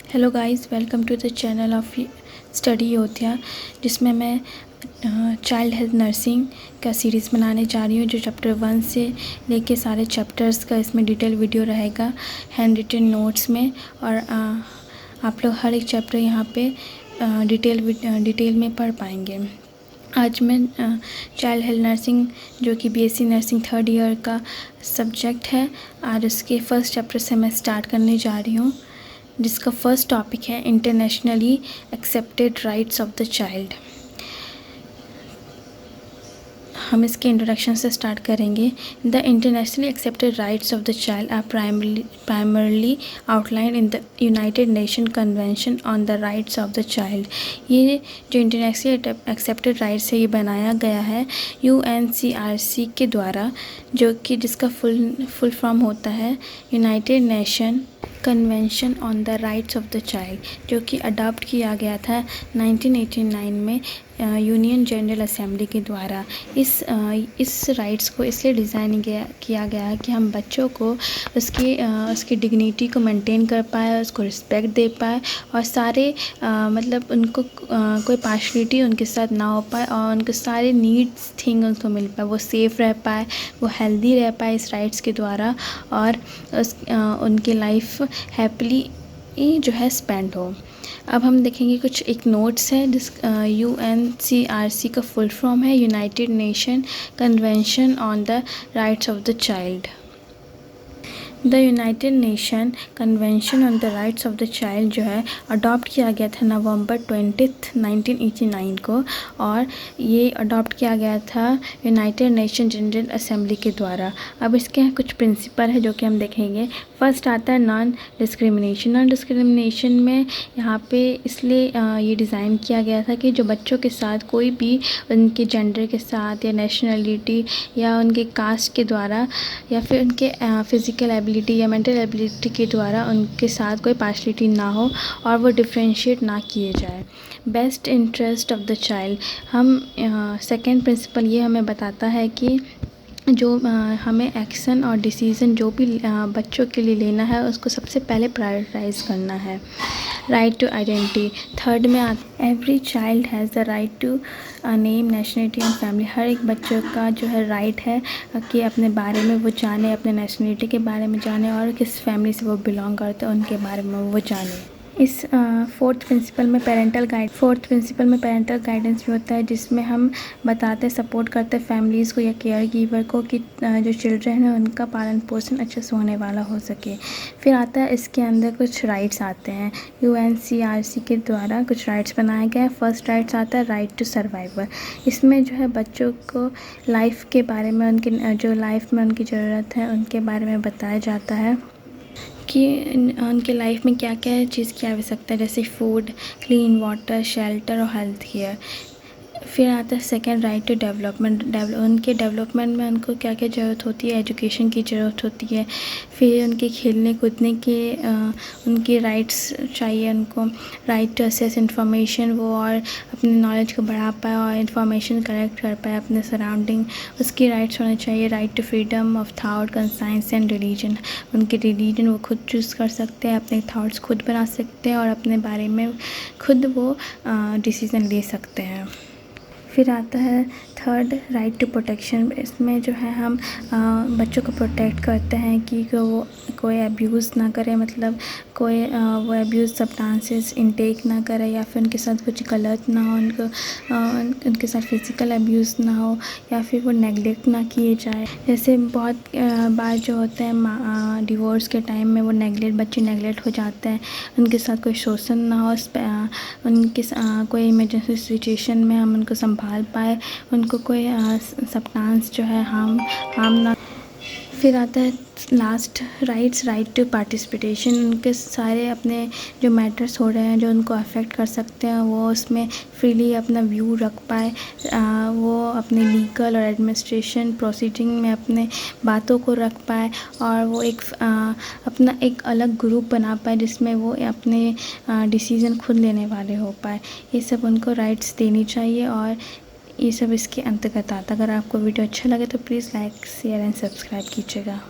Hello guys, welcome to the channel of study Ayodhya, जिसमें मैं child health nursing का series बनाने जा रही हूँ। जो चैप्टर 1 से लेके सारे चैप्टर्स का इसमें डिटेल वीडियो रहेगा हैंड रिटन नोट्स में। और आप लोग हर एक चैप्टर यहाँ पे डिटेल में पढ़ पाएंगे। आज मैं चाइल्ड हेल्थ नर्सिंग जो कि बीएससी नर्सिंग 3rd ईयर का सब्जेक्ट है, और उसके फर्स्ट चैप्टर से मैं स्टार्ट करने जा रही हूँ, जिसका फर्स्ट टॉपिक है internationally accepted rights of the child. हम इसके इंट्रोडक्शन से स्टार्ट करेंगे। The internationally accepted rights of the child are primarily outlined in the United Nation convention on the rights of the child. ये जो internationally accepted rights है, ये बनाया गया है UNCRC के द्वारा, जो कि जिसका फुल फॉर्म होता है United Nation convention on the rights of the child, जो कि अडॉप्ट किया गया था 1989 में यूनियन जनरल असेंबली के द्वारा। इस राइट्स को इसलिए डिज़ाइन किया गया है कि हम बच्चों को उसकी डिग्निटी को मेंटेन कर पाए, उसको रिस्पेक्ट दे पाए, और सारे मतलब उनको कोई पार्शलिटी उनके साथ ना हो पाए, और उनके सारे नीड्स थिंग उनको मिल पाए, वो सेफ़ रह पाए, वो हेल्दी रह पाए इस राइट्स के द्वारा, और उनकी लाइफ हैप्पीली जो है स्पेंड हो। अब हम देखेंगे कुछ एक नोट्स है, जिस UNCRC का फुल फॉर्म है United Nation convention on the rights of the child. The United Nation convention on the rights of the child जो है अडॉप्ट किया गया था नवंबर 20, 1989 को, और ये अडॉप्ट किया गया था यूनाइटेड नेशन जनरल असेंबली के द्वारा। अब इसके यहाँ कुछ प्रिंसिपल है जो कि हम देखेंगे। फर्स्ट आता है नॉन डिस्क्रिमिनेशन। नॉन डिस्क्रिमिनेशन में यहाँ पे इसलिए ये डिज़ाइन किया गया था कि जो बच्चों के साथ कोई भी उनके जेंडर के साथ या नेशनलिटी या उनके कास्ट के द्वारा या फिर उनके फिज़िकल एबिलिटी या मेंटल एबिलिटी के द्वारा उनके साथ कोई पार्शलिटी ना हो, और वो डिफ्रेंशिएट ना किए जाए। Best interest of the child, हम सेकेंड प्रिंसिपल ये हमें बताता है कि जो हमें एक्शन और डिसीज़न जो भी बच्चों के लिए लेना है, उसको सबसे पहले प्रायोरिटाइज करना है। राइट टू आइडेंटिटी थर्ड में every child has the right to name, nationality and family. हर एक बच्चों का जो है राइट है कि अपने बारे में वो जाने, अपने नेशनलिटी के बारे में जाने, और किस फैमिली से वो बिलोंग करते हैं उनके बारे में वो जाने। इस फोर्थ प्रिंसिपल में पेरेंटल गाइडेंस भी होता है, जिसमें हम बताते सपोर्ट करते फैमिलीज़ को या केयर गिवर को कि जो चिल्ड्रन है उनका पालन पोषण अच्छे से होने वाला हो सके। फिर आता है इसके अंदर कुछ राइट्स आते हैं UNCRC के द्वारा, कुछ राइट्स बनाए गए हैं। फर्स्ट राइट्स आता है राइट टू सर्वाइवल। इसमें जो है बच्चों को लाइफ के बारे में, उनकी जो लाइफ में उनकी ज़रूरत है उनके बारे में बताया जाता है कि उनके लाइफ में क्या क्या चीज़ की आवश्यकता है, जैसे फूड, क्लीन वाटर, शेल्टर और हेल्थ केयर। फिर आता है सेकेंड राइट टू डेवलपमेंट। उनके डेवलपमेंट में उनको क्या क्या ज़रूरत होती है, एजुकेशन की ज़रूरत होती है। फिर उनके खेलने कूदने के उनके राइट्स चाहिए उनको। राइट टू असेस इंफॉर्मेशन, वो और अपने नॉलेज को बढ़ा पाए और इंफॉर्मेशन कलेक्ट कर पाए अपने सराउंडिंग, उसकी राइट्स होने चाहिए। Right to freedom of thought, conscience and religion. उनके रिलीजन वो खुद चूज़ कर सकते हैं, अपने थाट्स खुद बना सकते हैं, और अपने बारे में खुद वो डिसीज़न ले सकते हैं। फिर आता है थर्ड राइट टू प्रोटेक्शन। इसमें जो है हम बच्चों को प्रोटेक्ट करते हैं कि वो कोई अब्यूज़ ना करे, मतलब कोई वो अब्यूज़ सब्सटेंसेस इनटेक ना करे, या फिर उनके साथ कुछ गलत ना हो, उनके साथ फिज़िकल अब्यूज़ ना हो, या फिर वो नेगलेक्ट ना किए जाए। जैसे बहुत बार जो होते हैं डिवोर्स के टाइम में वो बच्चे नेगलेक्ट हो जाते हैं, उनके साथ कोई शोषण ना हो, उनके कोई इमरजेंसी सिचुएशन में हम उनको संभाल पाए, उनको कोई सब्सटेंस जो है हार्म ना। फिर आता है लास्ट राइट टू पार्टिसिपेशन। उनके सारे अपने जो मैटर्स हो रहे हैं जो उनको अफेक्ट कर सकते हैं, वो उसमें फ्रीली अपना व्यू रख पाए, वो अपने लीगल और एडमिनिस्ट्रेशन प्रोसीडिंग में अपने बातों को रख पाए, और वो अपना एक अलग ग्रुप बना पाए जिसमें वो अपने डिसीज़न खुद लेने वाले हो पाए। ये सब उनको राइट्स देनी चाहिए, और ये सब इसके अंतर्गत आता है। अगर आपको वीडियो अच्छा लगे तो please like, share and subscribe कीजिएगा।